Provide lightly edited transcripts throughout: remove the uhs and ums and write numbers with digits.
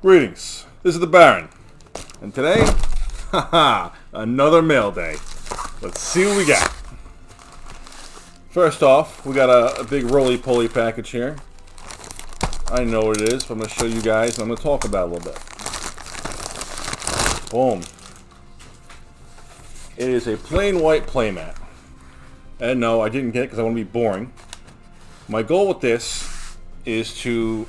Greetings, this is the Baron, and today, haha, another mail day. Let's see what we got. First off, we got a big roly-poly package here. I know what it is, but I'm going to show you guys, and I'm going to talk about it a little bit. Boom. It is a plain white playmat. And no, I didn't get it because I want to be boring. My goal with this is to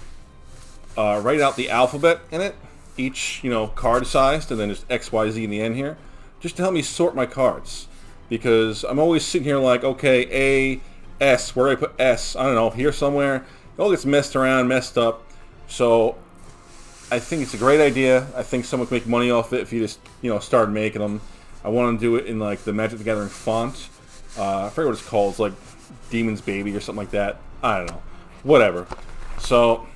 write out the alphabet in it, each, card sized, and then just X, Y, Z in the end here, just to help me sort my cards. Because I'm always sitting here like, okay, A, S, where do I put S? I don't know, here somewhere. It all gets messed around, messed up. So I think it's a great idea. I think someone can make money off it if you just, start making them. I want to do it in like the Magic the Gathering font. I forget what it's called. It's like Demon's Baby or something like that. I don't know. Whatever. So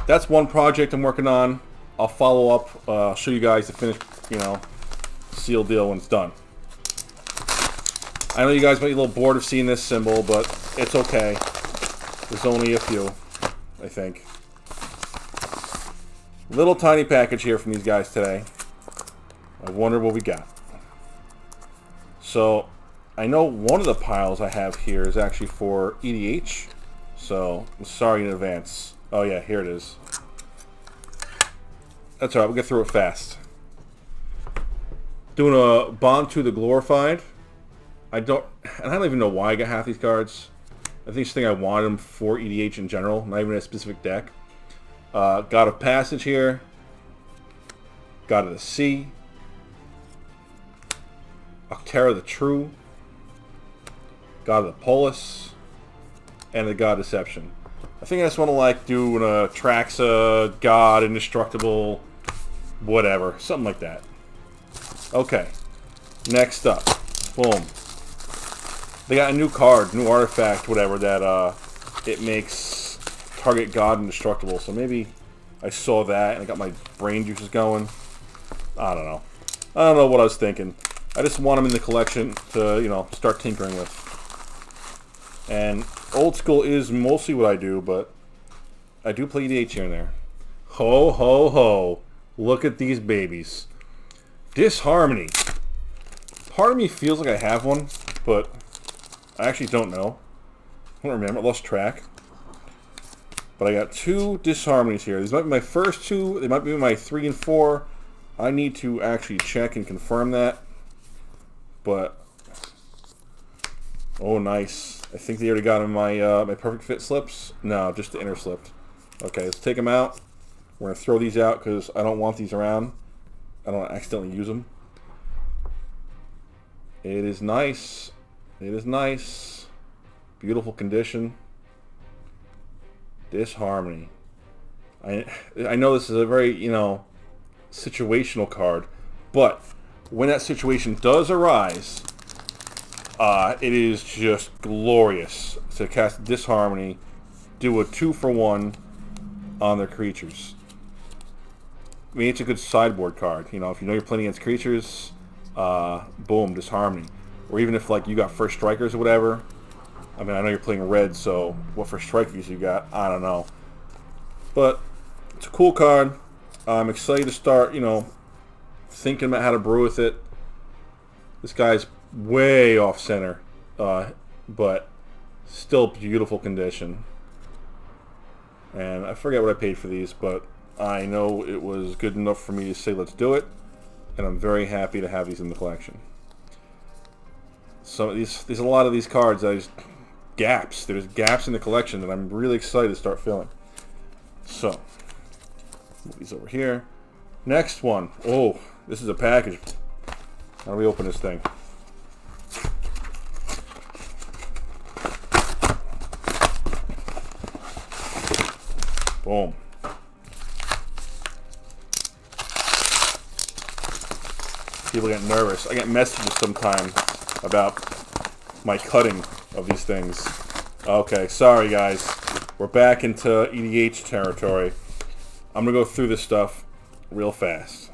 that's one project I'm working on. I'll follow up, show you guys the finished, sealed deal when it's done. I know you guys might be a little bored of seeing this symbol, but it's okay. There's only a few, I think. Little tiny package here from these guys today. I wonder what we got. So, I know one of the piles I have here is actually for EDH. So, I'm sorry in advance. Oh yeah, here it is. That's alright, we'll get through it fast. Doing a Bond to the Glorified. I don't even know why I got half these cards. I think I wanted them for EDH in general, not even a specific deck. God of Passage here. God of the Sea. Octera the True. God of the Polis. And the God Deception. I think I just want to do an Traxa, God, Indestructible, whatever. Something like that. Okay. Next up. Boom. They got a new card, new artifact, whatever, that it makes target God indestructible. So maybe I saw that and I got my brain juices going. I don't know. I don't know what I was thinking. I just want them in the collection to, start tinkering with. And old school is mostly what I do, but I do play EDH here and there. Ho, ho, ho. Look at these babies. Disharmony. Part of me feels like I have one, but I actually don't know. I don't remember. I lost track. But I got two Disharmonies here. These might be my first two. They might be my 3 and 4. I need to actually check and confirm that. But oh, nice. I think they already got in my my perfect fit slips. No, just the inner slipped. Okay, let's take them out. We're going to throw these out because I don't want these around. I don't want to accidentally use them. It is nice. It is nice. Beautiful condition. Disharmony. I know this is a very, situational card. But when that situation does arise, it is just glorious to cast Disharmony, do a 2-for-1 on their creatures. I mean, it's a good sideboard card. If you know you're playing against creatures, boom, Disharmony. Or even if you got first strikers or whatever. I mean, I know you're playing red, so what first strikers you got, I don't know. But it's a cool card. I'm excited to start, thinking about how to brew with it. This guy's way off center, but still beautiful condition. And I forget what I paid for these, but I know it was good enough for me to say let's do it, and I'm very happy to have these in the collection. So there's a lot of these cards that there's gaps in the collection that I'm really excited to start filling. So move these over here. Next one. Oh, this is a package. How do we open this thing? Boom. People get nervous. I get messages sometimes about my cutting of these things. Okay, sorry guys. We're back into EDH territory. I'm going to go through this stuff real fast.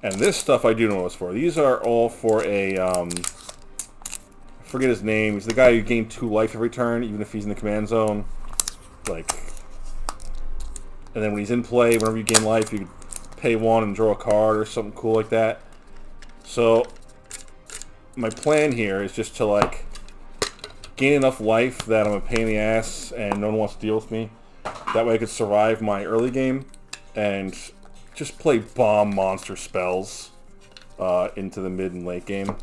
And this stuff I do know what's for. These are all for a, I forget his name. He's the guy who gained 2 life every turn, even if he's in the command zone. Like, And then when he's in play, whenever you gain life, you pay 1 and draw a card or something cool like that. So my plan here is just to like gain enough life that I'm a pain in the ass and no one wants to deal with me. That way I could survive my early game and just play bomb monster spells into the mid and late game.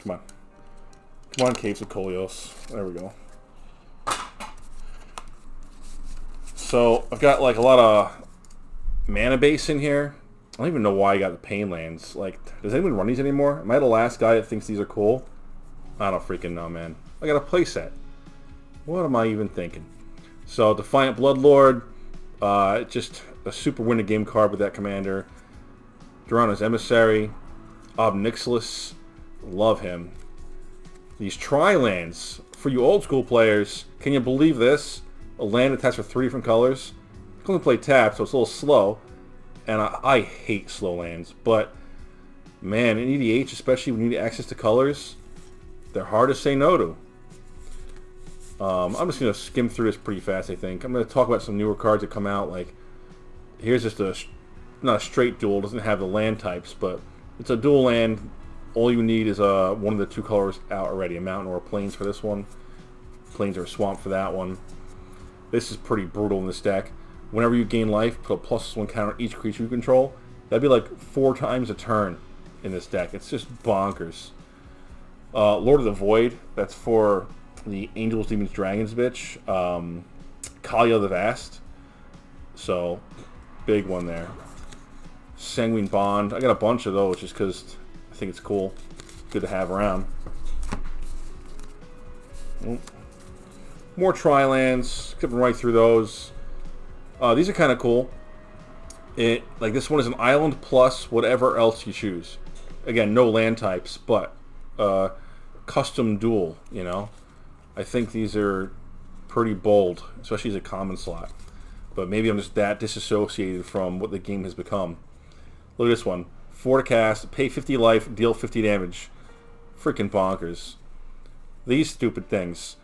Come on. Come on, Caves of Kolios. There we go. So I've got like a lot of mana base in here. I don't even know why I got the Pain Lands. Like, does anyone run these anymore? Am I the last guy that thinks these are cool? I don't freaking know, man. I got a playset. What am I even thinking? So Defiant Bloodlord, just a super win a game card with that commander. Durana's Emissary, Ob Nixilis, love him. These Tri-lands, for you old school players, can you believe this? A land attached for 3 different colors. You can only play tap, so it's a little slow. And I hate slow lands, but man, in EDH, especially when you need access to colors, they're hard to say no to. I'm just going to skim through this pretty fast, I think. I'm going to talk about some newer cards that come out. Like, here's just not a straight dual, doesn't have the land types, but it's a dual land. All you need is one of the 2 colors out already, a mountain or a plains for this one. Plains or a swamp for that one. This is pretty brutal in this deck. Whenever you gain life, put a +1 counter on each creature you control. That'd be like 4 times a turn in this deck. It's just bonkers. Lord of the Void, that's for the Angels, Demons, Dragons bitch. Kalia the Vast. So, big one there. Sanguine Bond. I got a bunch of those just because I think it's cool. Good to have around. More Tri-lands. Skipping right through those. These are kind of cool. Like this one is an island plus whatever else you choose. Again, no land types, but custom duel, you know. I think these are pretty bold, especially as a common slot. But maybe I'm just that disassociated from what the game has become. Look at this one. 4 to cast, pay 50 life, deal 50 damage. Freaking bonkers. These stupid things.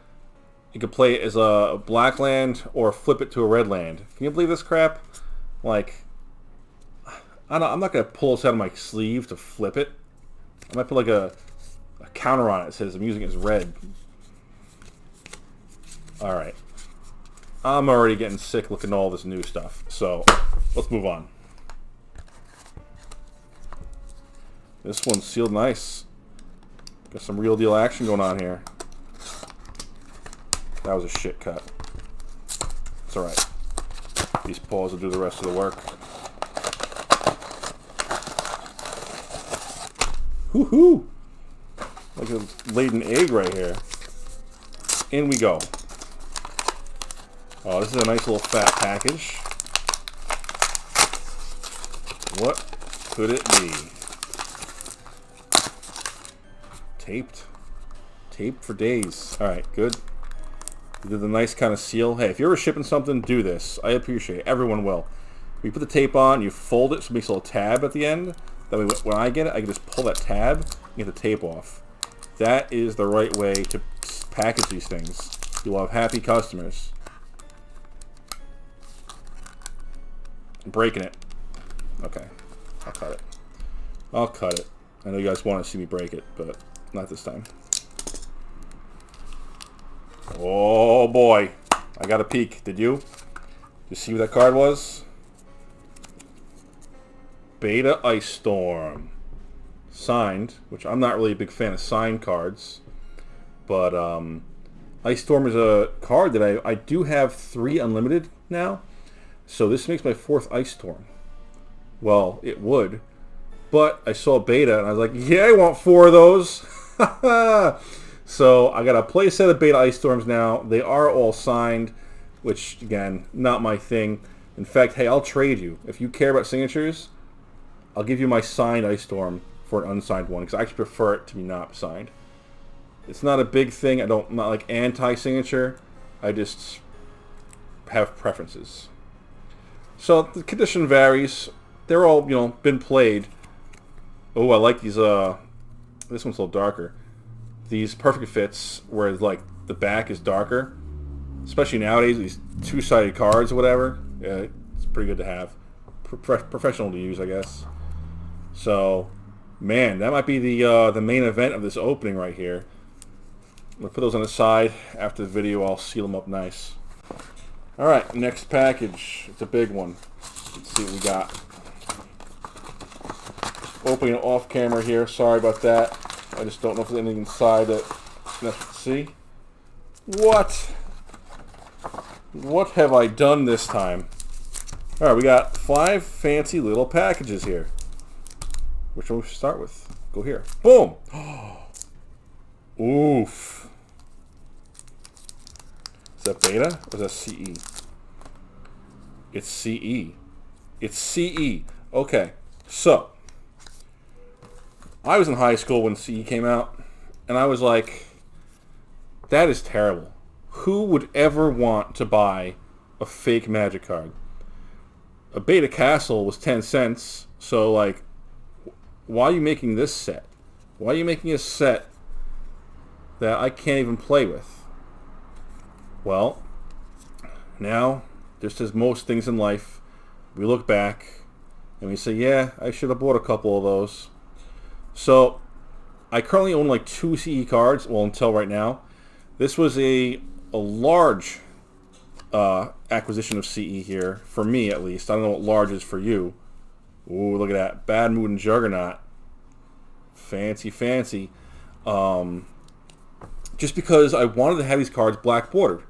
You could play it as a black land or flip it to a red land. Can you believe this crap? Like, I'm not going to pull this out of my sleeve to flip it. I might put like a counter on it that says I'm using it as red. Alright. I'm already getting sick looking at all this new stuff. So, let's move on. This one's sealed nice. Got some real deal action going on here. That was a shit cut. It's alright. These paws will do the rest of the work. Woohoo! Like a laden egg right here. In we go. Oh, this is a nice little fat package. What could it be? Taped. Taped for days. Alright, good. You did the nice kind of seal. Hey, if you're ever shipping something, do this. I appreciate it. Everyone will. You put the tape on, you fold it so it makes a little tab at the end. That way when I get it, I can just pull that tab and get the tape off. That is the right way to package these things. You'll have happy customers. I'm breaking it. Okay. I'll cut it. I'll cut it. I know you guys want to see me break it, but not this time. Oh boy. I got a peek. Did you? Did you see what that card was? Beta Ice Storm. Signed, which I'm not really a big fan of signed cards. But Ice Storm is a card that I do have 3 unlimited now. So this makes my 4th Ice Storm. Well, it would. But I saw beta and I was like, yeah, I want 4 of those. So I got a playset of beta Ice Storms now. They are all signed, which, again, not my thing. In fact, hey, I'll trade you. If you care about signatures, I'll give you my signed Ice Storm for an unsigned one, because I actually prefer it to be not signed. It's not a big thing. I'm not like anti-signature. I just have preferences. So the condition varies. They're all, you know, been played. Oh, I like these. This one's a little darker. These perfect fits where like the back is darker, especially nowadays, these two-sided cards or whatever. Yeah, it's pretty good to have. Professional to use, I guess. So, man, that might be the main event of this opening right here. I'm going to put those on the side. After the video, I'll seal them up nice. Alright, next package. It's a big one. Let's see what we got. Opening it off camera here. Sorry about that. I just don't know if there's anything inside that... Let's see. What? What have I done this time? Alright, we got 5 fancy little packages here. Which one we should start with? Go here. Boom! Oof. Is that beta or is that CE? It's CE. It's CE. Okay, so I was in high school when CE came out, and I was like, that is terrible. Who would ever want to buy a fake Magic card? A beta castle was 10 cents, so like, why are you making this set? Why are you making a set that I can't even play with? Well, now, just as most things in life, we look back and we say, yeah, I should have bought a couple of those. So, I currently own like 2 CE cards, well, until right now. This was a large acquisition of CE here, for me at least. I don't know what large is for you. Ooh, look at that. Bad Mood and Juggernaut. Fancy, fancy. Just because I wanted to have these cards black bordered.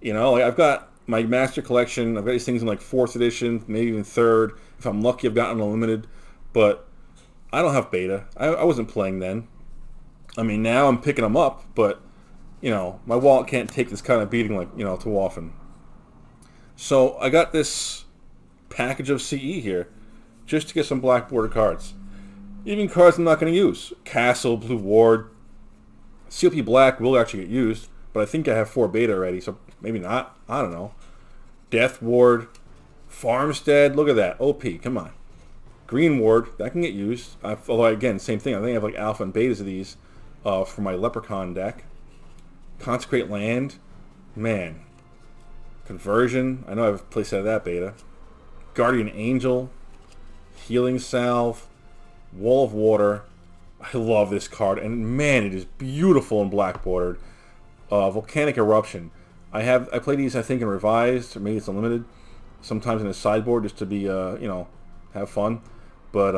You know, like I've got my Master Collection. I've got these things in like 4th edition, maybe even 3rd. If I'm lucky, I've gotten unlimited. But I don't have beta. I wasn't playing then. I mean, now I'm picking them up, but, you know, my wallet can't take this kind of beating, like, you know, too often. So I got this package of CE here just to get some black border cards. Even cards I'm not going to use. Castle, Blue Ward. CLP Black will actually get used, but I think I have 4 beta already, so maybe not. I don't know. Death Ward. Farmstead. Look at that. OP. Come on. Green Ward. That can get used. Although, again, same thing. I think I have like alpha and betas of these for my Leprechaun deck. Consecrate Land. Man. Conversion. I know I have a playset of that beta. Guardian Angel. Healing Salve. Wall of Water. I love this card, and man, it is beautiful and black bordered. Volcanic Eruption. I play these, I think, in revised, or maybe it's unlimited. Sometimes in a sideboard, just to be, you know, have fun. But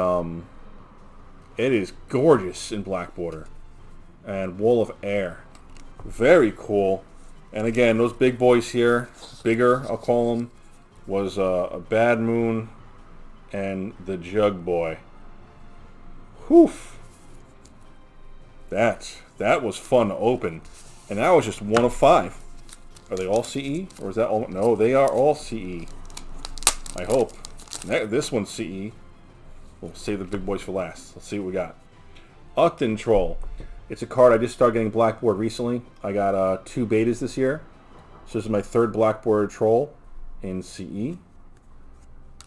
it is gorgeous in black border. And Wall of Air, very cool. And again, those big boys here, bigger, I'll call them, was a Bad Moon and the Jug Boy. Whew. That was fun to open. And that was just 1 of 5. Are they all CE? Or is that all? No, they are all CE. I hope. This one's CE. We'll save the big boys for last. Let's see what we got. Octon Troll. It's a card I just started getting blackboard recently. I got 2 betas this year. So this is my 3rd blackboard troll in CE.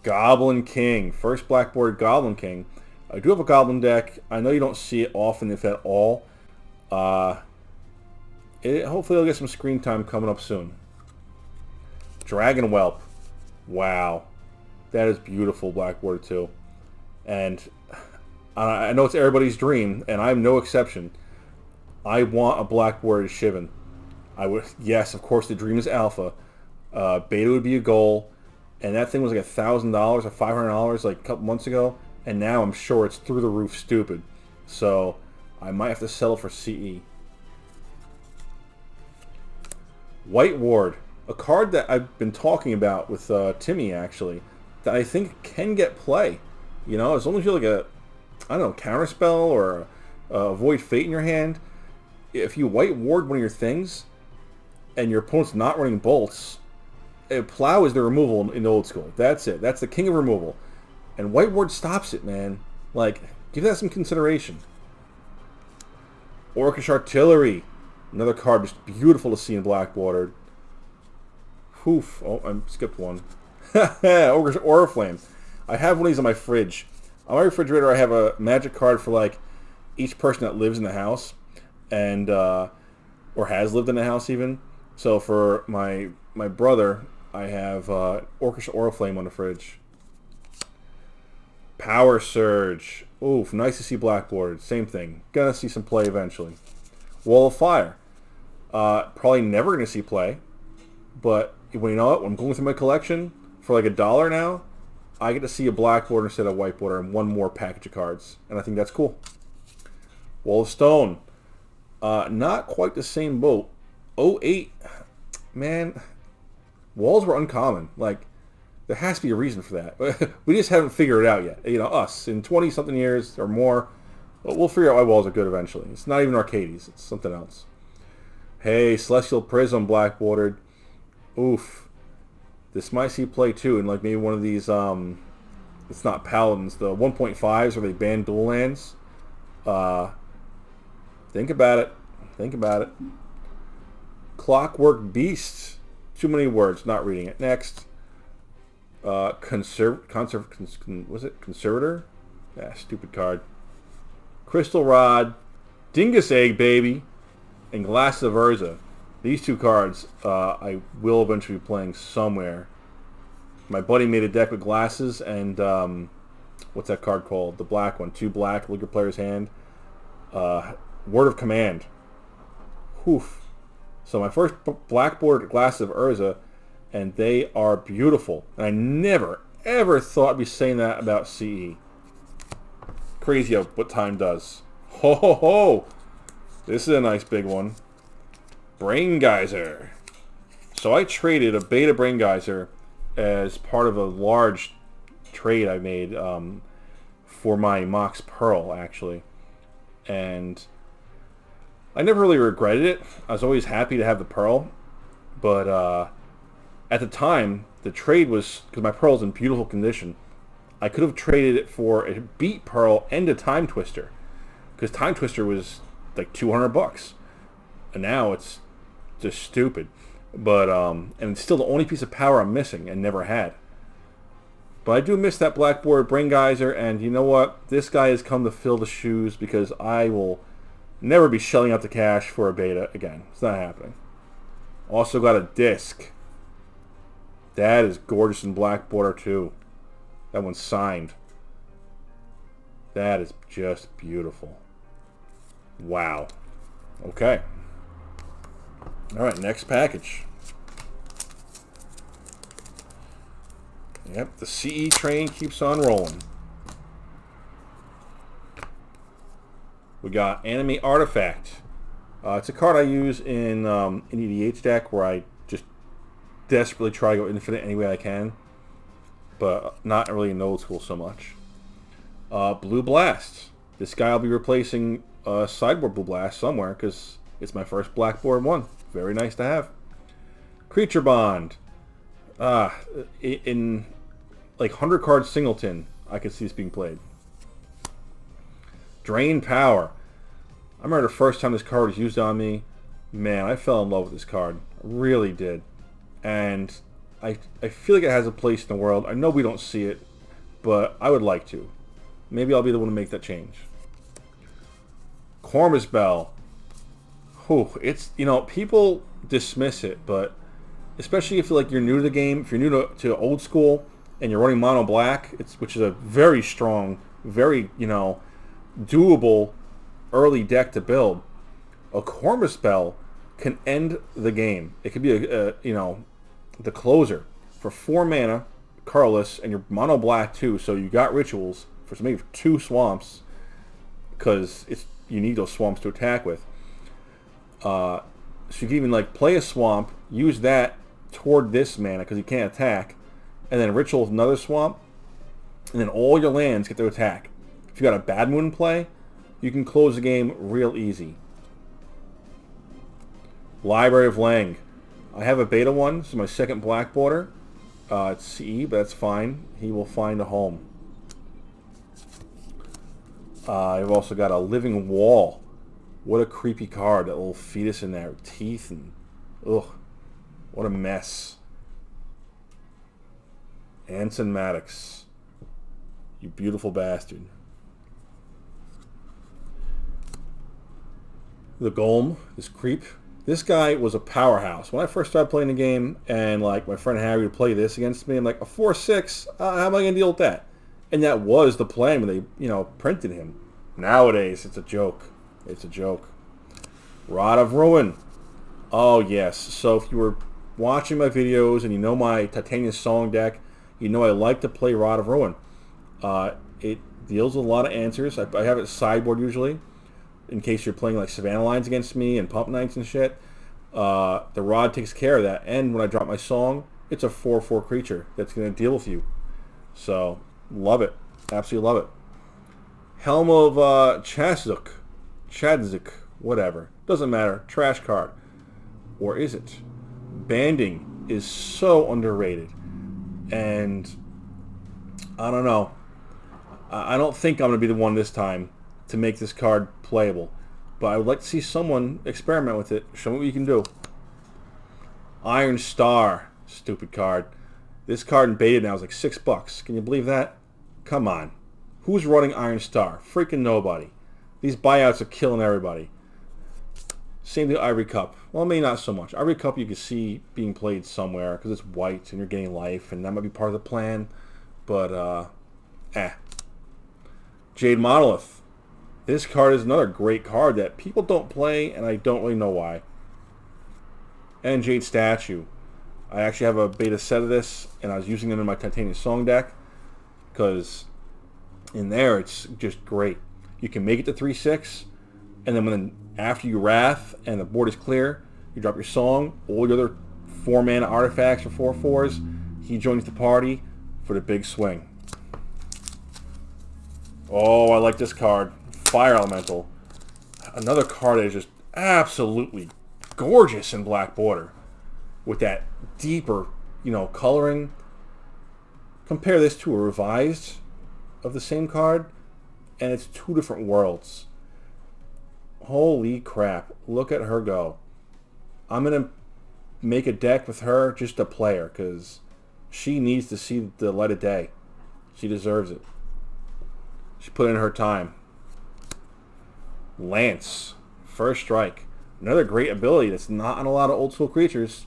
Goblin King. First blackboard Goblin King. I do have a Goblin deck. I know you don't see it often, if at all. Hopefully I'll get some screen time coming up soon. Dragon Whelp. Wow. That is beautiful blackboard too. And I know it's everybody's dream, and I'm no exception. I want a blackboard Shivan. Yes, of course, the dream is alpha. Beta would be a goal. And that thing was like $1,000 or $500 like a couple months ago. And now I'm sure it's through the roof stupid. So I might have to settle for CE. White Ward. A card that I've been talking about with Timmy, actually. That I think can get play. You know, as long as you're like a, I don't know, counterspell or avoid fate in your hand. If you White Ward one of your things, and your opponent's not running bolts, Plow is the removal in the old school. That's it. That's the king of removal. And White Ward stops it, man. Like, give that some consideration. Orcish Artillery. Another card just beautiful to see in black bordered. Poof. Oh, I skipped one. Orcish Oriflame. I have one of these on my fridge. On my refrigerator, I have a magic card for, like, each person that lives in the house. And, or has lived in the house, even. So for my brother, I have Orchestra Oriflame on the fridge. Power Surge. Oof, nice to see Blackboard. Same thing. Gonna see some play eventually. Wall of Fire. Probably never gonna see play. But well, you know what? When I'm going through my collection for like $1 now, I get to see a blackboard instead of whiteboard and one more package of cards. And I think that's cool. Wall of Stone. Not quite the same boat. '08. Man, walls were uncommon. Like, there has to be a reason for that. We just haven't figured it out yet. You know, us, in 20-something years or more, we'll figure out why walls are good eventually. It's not even Arcades. It's something else. Hey, Celestial Prism blackboarded. Oof. This might see play too, and like maybe one of these, it's not Paladins, the 1.5s where they ban dual lands. Think about it. Think about it. Clockwork Beast. Too many words, not reading it. Next. Was it Conservator? Yeah, stupid card. Crystal Rod, Dingus Egg, baby, and Glass of Urza. These two cards I will eventually be playing somewhere. My buddy made a deck with glasses and what's that card called? The black one. 2 black, look your player's hand. Word of Command. Oof. So my first blackboard Glass of Urza, and they are beautiful. And I never, ever thought I'd be saying that about CE. Crazy what time does. Ho ho ho! This is a nice big one. Brain Geyser. So I traded a beta Brain Geyser as part of a large trade I made for my Mox Pearl, actually. And I never really regretted it. I was always happy to have the Pearl. But at the time, the trade was, because my Pearl's in beautiful condition, I could have traded it for a beat Pearl and a Time Twister. Because Time Twister was like $200. And now it's just stupid. But, and it's still the only piece of power I'm missing and never had. But I do miss that blackboard Brain Geyser, and you know what? This guy has come to fill the shoes because I will never be shelling out the cash for a beta again. It's not happening. Also got a disc. That is gorgeous in black border too. That one's signed. That is just beautiful. Wow. Okay. Alright, next package. Yep, the CE train keeps on rolling. We got Anime Artifact. It's a card I use in an EDH deck where I just desperately try to go infinite any way I can. But not really in old school so much. Blue Blast. This guy I'll be replacing Sideboard Blue Blast somewhere because it's my first blackboard one. Very nice to have. Creature Bond. In like 100 card singleton, I could see this being played. Drain Power. I remember the first time this card was used on me. Man, I fell in love with this card. I really did. And I feel like it has a place in the world. I know we don't see it, but I would like to. Maybe I'll be the one to make that change. Cormus Bell. Whew, it's, you know, people dismiss it, but especially if you're new to the game, if you're new to old school and you're running mono black, which is a very strong, very, you know, doable early deck to build. A Cormus Bell can end the game. It could be you know, the closer for 4 mana, colorless, and you're mono black too. So you got rituals for maybe 2 swamps because you need those swamps to attack with. So you can even like play a swamp, use that toward this mana because you can't attack, and then ritual with another swamp, and then all your lands get to attack. If you got a Bad Moon play, you can close the game real easy. Library of Lang. I have a beta one. This is my second black border. It's CE, but that's fine. He will find a home. I've also got a Living Wall. What a creepy card. That little fetus in there with teeth and... Ugh. What a mess. Anson Maddox. You beautiful bastard. The Golem, this creep. This guy was a powerhouse. When I first started playing the game, and like my friend Harry would play this against me, I'm like, a 4-6? How am I gonna deal with that? And that was the plan when they, printed him. Nowadays, it's a joke. It's a joke. Rod of Ruin. Oh yes. So if you were watching my videos and you know my Titanium Song deck, you know I like to play Rod of Ruin. It deals with a lot of answers. I have it sideboard usually, in case you're playing like Savannah lines against me and Pump Knights and shit. The Rod takes care of that. And when I drop my song, it's a 4/4 creature that's going to deal with you. So, love it. Absolutely love it. Helm of Chadzuk, whatever. Doesn't matter. Trash card. Or is it? Banding is so underrated. And I don't know. I don't think I'm going to be the one this time to make this card playable. But I would like to see someone experiment with it. Show me what you can do. Iron Star. Stupid card. This card in beta now is like $6. Can you believe that? Come on. Who's running Iron Star? Freaking nobody. These buyouts are killing everybody. Same thing with Ivory Cup. Well, maybe not so much. Ivory Cup you can see being played somewhere because it's white and you're getting life, and that might be part of the plan. But, Jade Monolith. This card is another great card that people don't play, and I don't really know why. And Jade Statue. I actually have a beta set of this, and I was using it in my Titanium Song deck, because in there it's just great. You can make it to 3/6, and then after you Wrath and the board is clear, you drop your song, all your other 4-mana artifacts or 4/4s, he joins the party for the big swing. Oh, I like this card. Fire Elemental. Another card that is just absolutely gorgeous in black border. With that deeper, coloring. Compare this to a revised of the same card, and it's two different worlds. Holy crap. Look at her go. I'm going to make a deck with her just to play her, because she needs to see the light of day. She deserves it. She put in her time. Lance. First Strike. Another great ability that's not on a lot of old school creatures.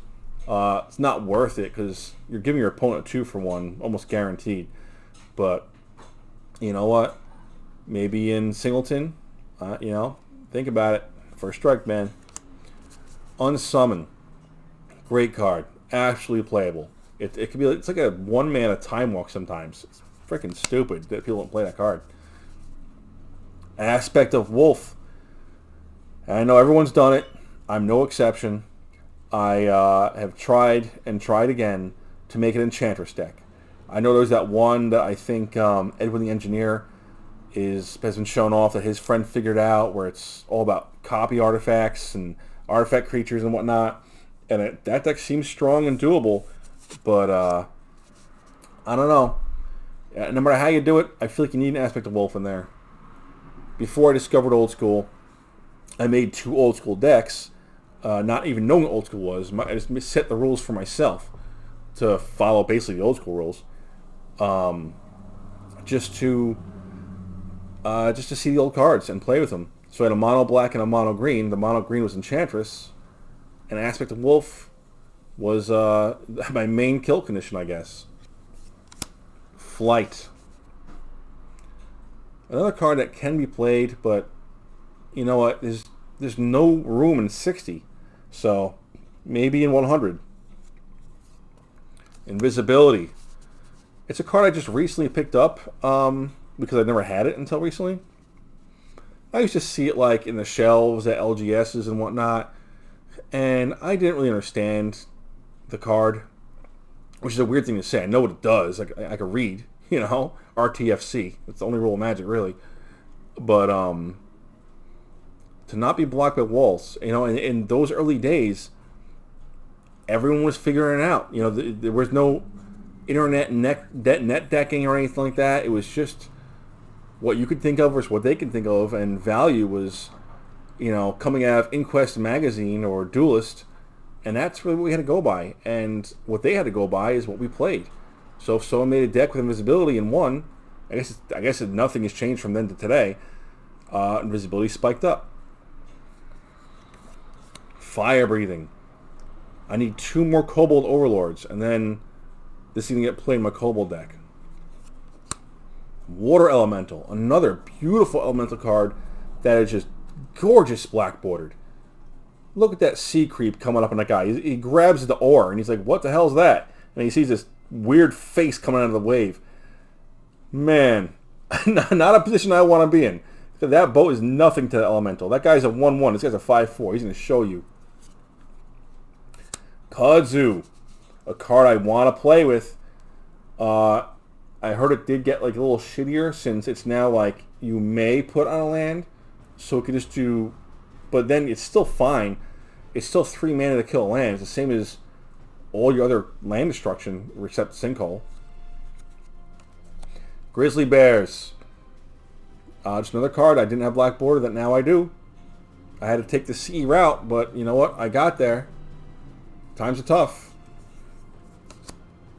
It's not worth it because you're giving your opponent a 2-for-1, almost guaranteed. But, you know what? Maybe in Singleton, think about it. First Strike, man. Unsummon. Great card. Actually playable. It could be, it's like a 1-mana Time Walk sometimes. It's freaking stupid that people don't play that card. Aspect of Wolf. I know everyone's done it. I'm no exception. I have tried and tried again to make an Enchantress deck. I know there's that one that I think Edwin the Engineer has been shown off that his friend figured out, where it's all about copy artifacts and artifact creatures and whatnot. And that deck seems strong and doable, but I don't know. No matter how you do it, I feel like you need an Aspect of Wolf in there. Before I discovered Old School, I made 2 Old School decks, not even knowing what Old School was. I just set the rules for myself to follow basically the Old School rules, just to see the old cards and play with them. So I had a mono black and a mono green. The mono green was Enchantress, and Aspect of Wolf was my main kill condition, I guess. Flight. Another card that can be played, but you know what? There's no room in 60, so maybe in 100. Invisibility. It's a card I just recently picked up because I never had it until recently. I used to see it like in the shelves at LGSs and whatnot, and I didn't really understand the card, which is a weird thing to say. I know what it does. I can read, RTFC. It's the only rule of Magic, really. But to not be blocked by walls, in those early days, everyone was figuring it out. There was no internet net decking or anything like that. It was just what you could think of versus what they could think of, and value was, coming out of Inquest magazine or Duelist, and that's really what we had to go by. And what they had to go by is what we played. So if someone made a deck with invisibility and won, I guess nothing has changed from then to today. Invisibility spiked up. Fire breathing. I need 2 more Kobold Overlords, and then this is going to get played in my Kobold deck. Water Elemental. Another beautiful elemental card that is just gorgeous black bordered. Look at that sea creep coming up on that guy. He grabs the oar, and he's like, what the hell is that? And he sees this weird face coming out of the wave. Man, not a position I want to be in. That boat is nothing to the elemental. That guy's a 1/1. This guy's a 5/4. He's going to show you. Kudzu. A card I want to play with. I heard it did get like a little shittier since it's now like you may put on a land. So it could just do... But then it's still fine. It's still 3 mana to kill a land. It's the same as all your other land destruction except Sinkhole. Grizzly Bears. Just another card. I didn't have black border that now I do. I had to take the CE route, but you know what? I got there. Times are tough.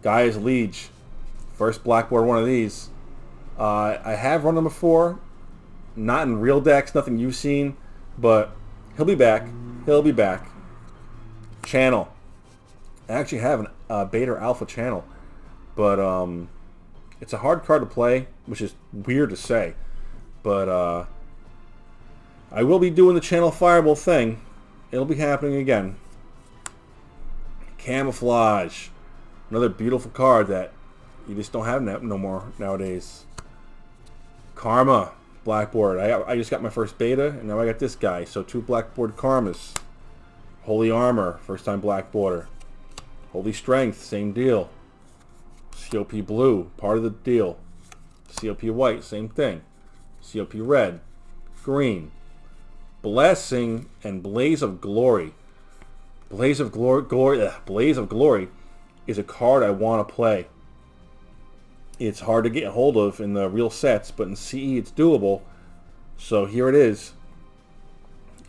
Gaia's Liege. First black border one of these. I have run them before. Not in real decks, nothing you've seen, but he'll be back. He'll be back. Channel. I actually have a beta or alpha channel, but it's a hard card to play, which is weird to say. But I will be doing the channel fireball thing. It'll be happening again. Camouflage. Another beautiful card that you just don't have no more nowadays. Karma. Blackboard. I just got my first beta, and now I got this guy. So 2 blackboard Karmas. Holy Armor. First time black border. Holy Strength. Same deal. COP Blue. Part of the deal. COP White. Same thing. COP Red. Green. Blessing and Blaze of Glory. Blaze of Glory is a card I want to play. It's hard to get a hold of in the real sets, but in CE it's doable. So here it is.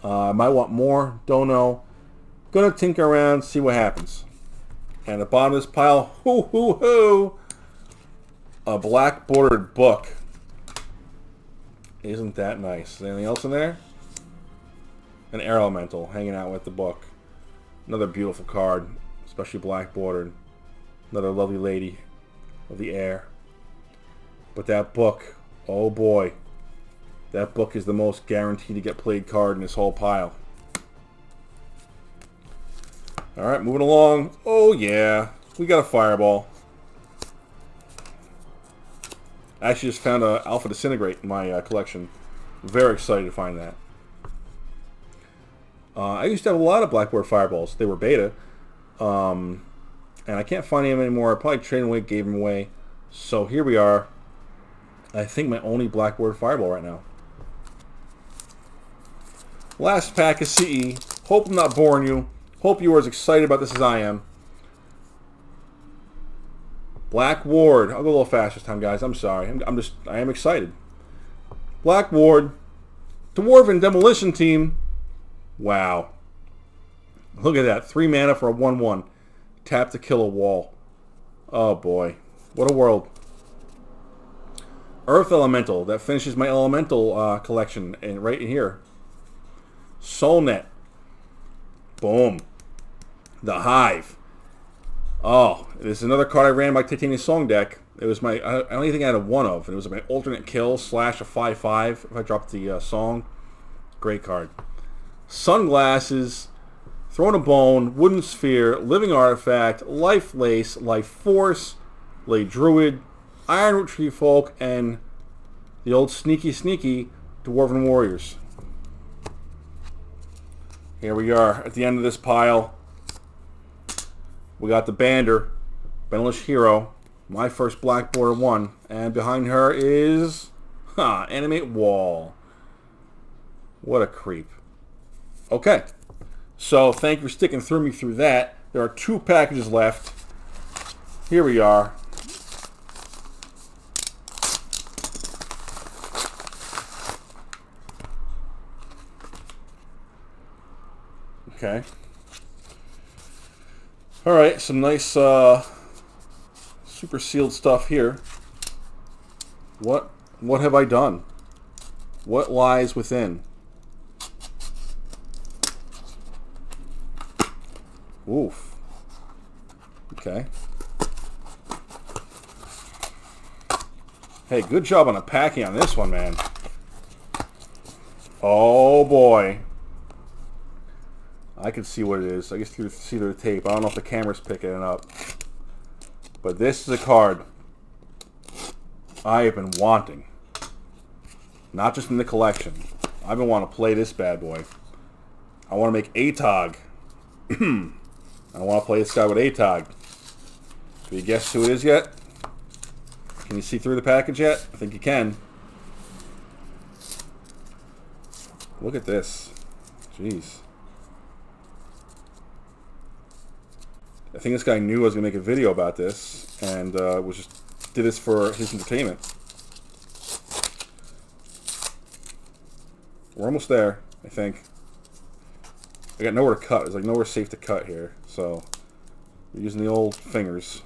I might want more. Don't know. Gonna tinker around, see what happens. And at the bottom of this pile, a black bordered book. Isn't that nice? Is there anything else in there? An Air Elemental hanging out with the book. Another beautiful card, especially black bordered. Another lovely lady of the air. But that book, oh boy. That book is the most guaranteed to get played card in this whole pile. Alright, moving along. Oh yeah, we got a fireball. I actually just found an Alpha Disintegrate in my collection. Very excited to find that. I used to have a lot of Blackboard Fireballs. They were beta. And I can't find them anymore. I probably traded away, gave them away. So here we are. I think my only Blackboard Fireball right now. Last pack of CE. Hope I'm not boring you. Hope you are as excited about this as I am. Black Ward. I'll go a little fast this time, guys. I'm sorry. I am excited. Black Ward. Dwarven Demolition Team. Wow. Look at that. 3 mana for a 1/1. Tap to kill a wall. Oh boy. What a world. Earth Elemental. That finishes my Elemental collection right in here. Soulnet. Boom. The Hive. Oh, this is another card I ran in my Titanium Song deck. It was my, I don't even think I had a 1 of. It was my alternate kill / a 5/5 if I dropped the song. Great card. Sunglasses. Throne of Bone. Wooden Sphere. Living Artifact. Life Lace. Life Force. Lay Druid. Ironwood Tree Folk. And the old sneaky Dwarven Warriors. Here we are at the end of this pile. We got the Bander, Benelish Hero, my first Black Border 1, and behind her is, Animate Wall. What a creep. Okay, so thank you for sticking through me through that. There are 2 packages left. Here we are. Okay. Alright, some nice super sealed stuff here. What have I done? What lies within? Oof. Okay. Hey, good job on the packing on this one, man. Oh, boy. I can see what it is. I can see through the tape. I don't know if the camera's picking it up. But this is a card I have been wanting. Not just in the collection. I've been wanting to play this bad boy. I want to make ATOG. I want to play this guy with ATOG. Have you guessed who it is yet? Can you see through the package yet? I think you can. Look at this. Jeez. I think this guy knew I was going to make a video about this and did this for his entertainment. We're almost there, I think. I got nowhere to cut. There's like nowhere safe to cut here, so we're using the old fingers.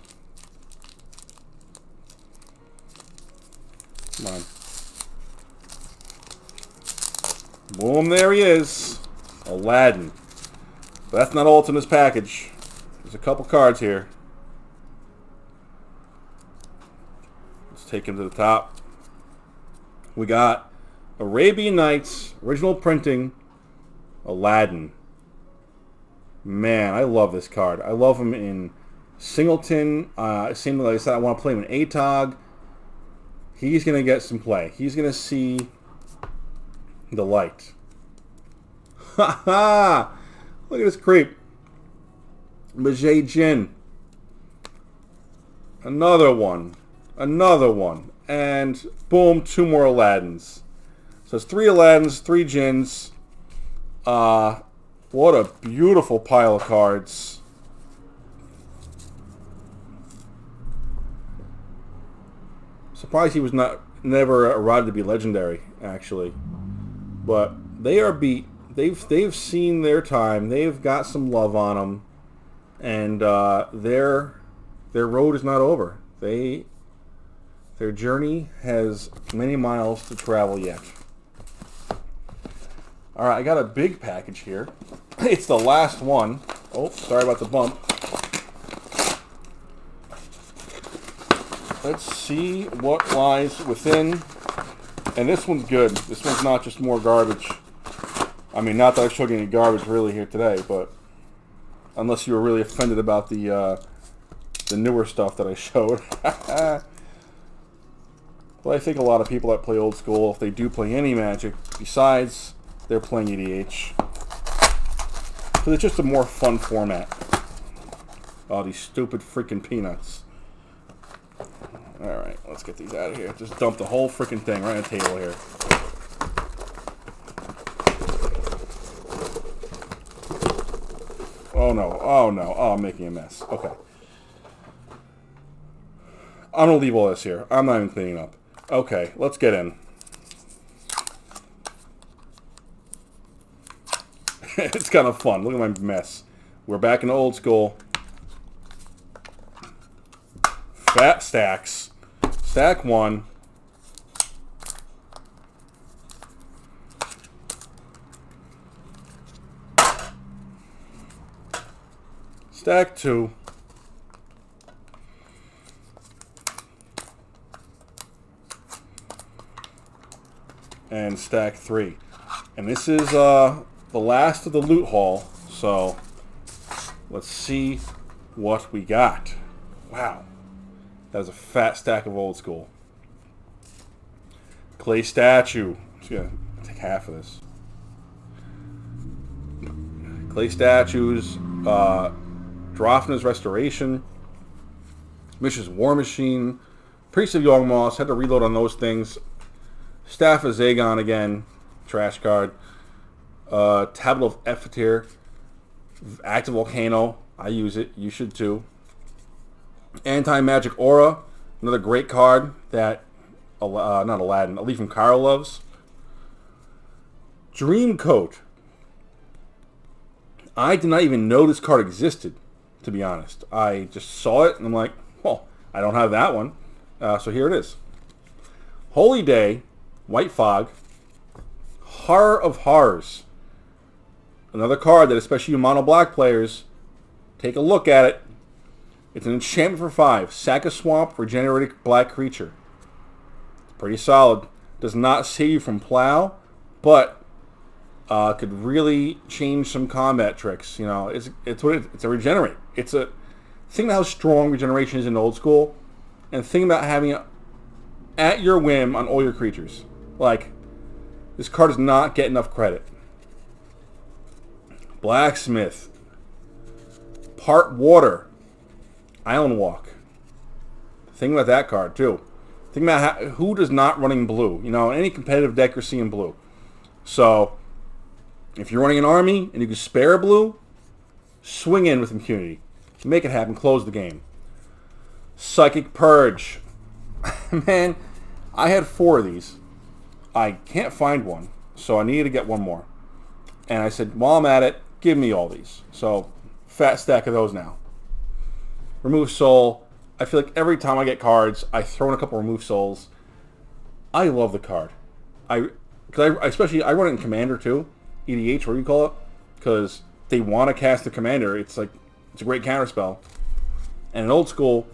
Come on. Boom, there he is. Aladdin. But that's not all that's in this package. There's a couple cards here. Let's take him to the top. We got Arabian Nights, original printing, Aladdin. Man, I love this card. I love him in Singleton. Same like I said, I want to play him in ATOG. He's going to get some play. He's going to see the light. Ha ha! Look at this creep. Jade Jin. Another one. Another one. And boom, 2 more Aladdins. So it's 3 Aladdins, 3 Jins. What a beautiful pile of cards. Surprised he was never allowed to be legendary, actually. But they are beat. They've seen their time. They've got some love on them, and their road is not over. Their journey has many miles to travel yet. All right, I got a big package here. It's the last one. Oh, sorry about the bump. Let's see what lies within. And this one's good. This one's not just more garbage. I mean, not that I've showed you any garbage really here today, but unless you were really offended about the newer stuff that I showed. But I think a lot of people that play old school, if they do play any Magic, besides they're playing EDH, because it's just a more fun format. Oh, these stupid freaking peanuts. Alright, let's get these out of here. Just dump the whole freaking thing right on the table here. Oh no, oh no, oh, I'm making a mess. Okay. I'm going to leave all this here. I'm not even cleaning up. Okay, let's get in. It's kind of fun. Look at my mess. We're back in old school. Fat stacks. Stack 1. Stack 2. And stack 3. And this is the last of the loot haul, so let's see what we got. Wow. That was a fat stack of old school. Clay Statue. Just gonna take half of this. Clay Statues. Drafna's Restoration. Mishra's War Machine. Priest of Yawgmoth. Had to reload on those things. Staff of Zagon again. Trash card. Tablet of Epheter. Active Volcano. I use it. You should too. Anti-Magic Aura, another great card that, not Aladdin, Ali from Cairo loves. Dreamcoat. I did not even know this card existed, to be honest. I just saw it, and I'm like, well, I don't have that one. So here it is. Holy Day, White Fog, Horror of Horrors. Another card that, especially you mono-black players, Take a look at it. It's an enchantment for 5. Sack a swamp, regenerated black creature. It's pretty solid. Does not save you from plow, but could really change some combat tricks. You know, it's a regenerate. It's a think about how strong regeneration is in old school, and think about having it at your whim on all your creatures. Like, this card does not get enough credit. Blacksmith. Part water. Island Walk. Think about that card, too. Think about who does not running blue. You know, any competitive deck you're seeing blue. So, if you're running an army and you can spare blue, swing in with impunity. Make it happen. Close the game. Psychic Purge. Man, I had 4 of these. I can't find one, so I needed to get one more. And I said, while I'm at it, give me all these. So, fat stack of those now. Remove Soul. I feel like every time I get cards, I throw in a couple Remove Souls. I love the card. Especially I run it in Commander too, EDH, whatever you call it, because they want to cast the Commander. It's a great counterspell. And in old school,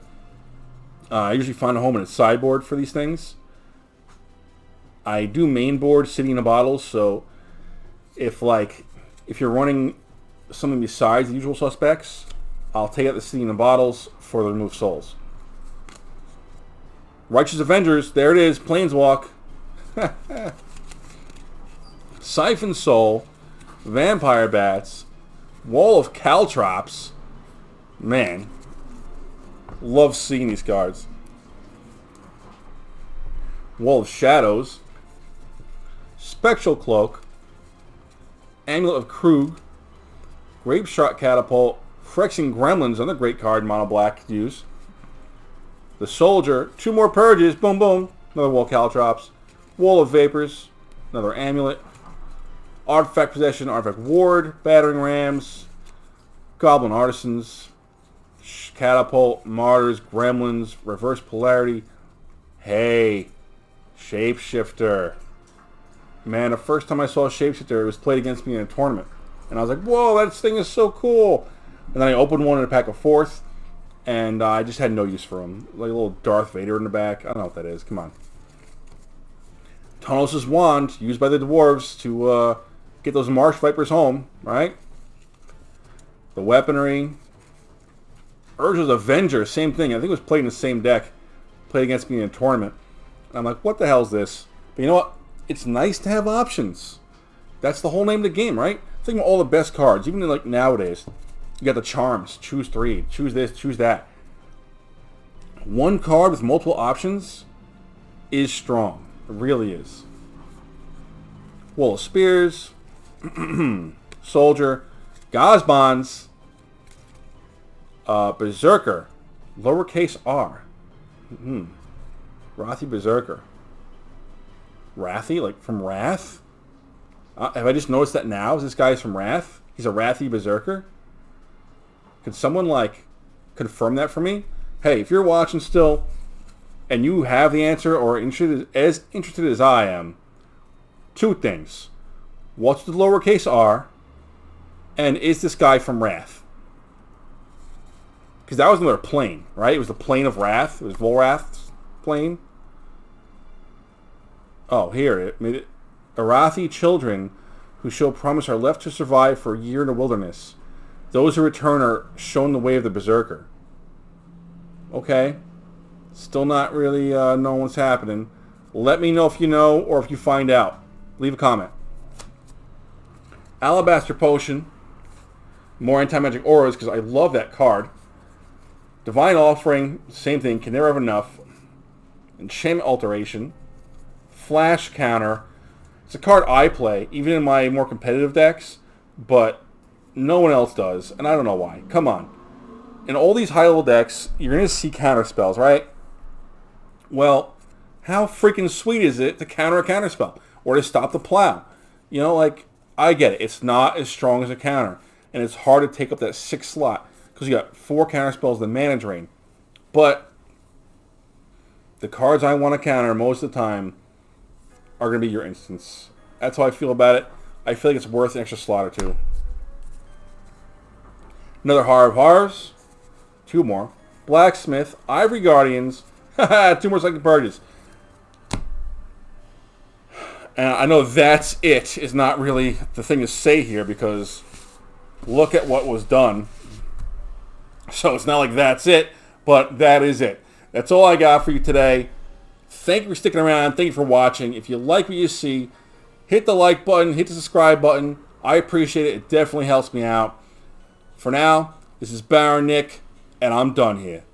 I usually find a home in a sideboard for these things. I do main board City in a Bottle, so if you're running something besides the usual suspects, I'll take out the City in the Bottles for the Remove Souls. Righteous Avengers, there it is, Planeswalk. Siphon Soul, Vampire Bats, Wall of Caltrops. Man, love seeing these cards. Wall of Shadows, Spectral Cloak, Amulet of Krug, Grape Shot Catapult, Phyrexian Gremlins, another great card, mono black to use. The Soldier, 2 more Purges, boom boom, another Wall of Caltrops, Wall of Vapors, another Amulet, Artifact Possession, Artifact Ward, Battering Rams, Goblin Artisans, Catapult, Martyrs, Gremlins, Reverse Polarity. Hey, Shapeshifter. Man, the first time I saw Shapeshifter, it was played against me in a tournament. And I was like, whoa, that thing is so cool. And then I opened one in a pack of 4th, and I just had no use for him. Like a little Darth Vader in the back. I don't know what that is. Come on. Tanos' Wand, used by the dwarves to get those Marsh Vipers home, right? The Weaponry. Urza's Avenger, same thing. I think it was played in the same deck. Played against me in a tournament. And I'm like, what the hell is this? But you know what? It's nice to have options. That's the whole name of the game, right? Think of all the best cards. Even like nowadays, you got the charms. Choose 3. Choose this. Choose that. One card with multiple options is strong. It really is. Wall of Spears. Soldier. Gazbans. Berserker. Lowercase r. Wrathy Berserker. Wrathy? Like from Wrath? Have I just noticed that now? Is this guy from Wrath? He's a Wrathy Berserker? Could someone, confirm that for me? Hey, if you're watching still, and you have the answer or as interested as I am, 2 things. What's the lowercase r? And is this guy from Wrath? Because that was another plane, right? It was the plane of Wrath. It was Volrath's plane. Oh, here. It made it. Arathi children who show promise are left to survive for a year in the wilderness. Those who return are shown the way of the Berserker. Okay. Still not really knowing what's happening. Let me know if you know or if you find out. Leave a comment. Alabaster Potion. More anti-magic auras because I love that card. Divine Offering. Same thing. Can never have enough. Enchantment Alteration. Flash Counter. It's a card I play, even in my more competitive decks, but no one else does, and I don't know why. Come on. In all these high-level decks, you're going to see counter spells, right? Well, how freaking sweet is it to counter a counter spell or to stop the plow? You know, I get it. It's not as strong as a counter, and it's hard to take up that 6th slot because you got 4 counter spells that Mana Drain. But the cards I want to counter most of the time are going to be your instants. That's how I feel about it. I feel like it's worth an extra slot or 2. Another Horror of Horrors. 2 more. Blacksmith. Ivory Guardians. 2 more Psychic Purges. And I know that's it is not really the thing to say here because look at what was done. So it's not like that's it, but that is it. That's all I got for you today. Thank you for sticking around. Thank you for watching. If you like what you see, hit the like button, hit the subscribe button. I appreciate it. It definitely helps me out. For now, this is Baron Nick, and I'm done here.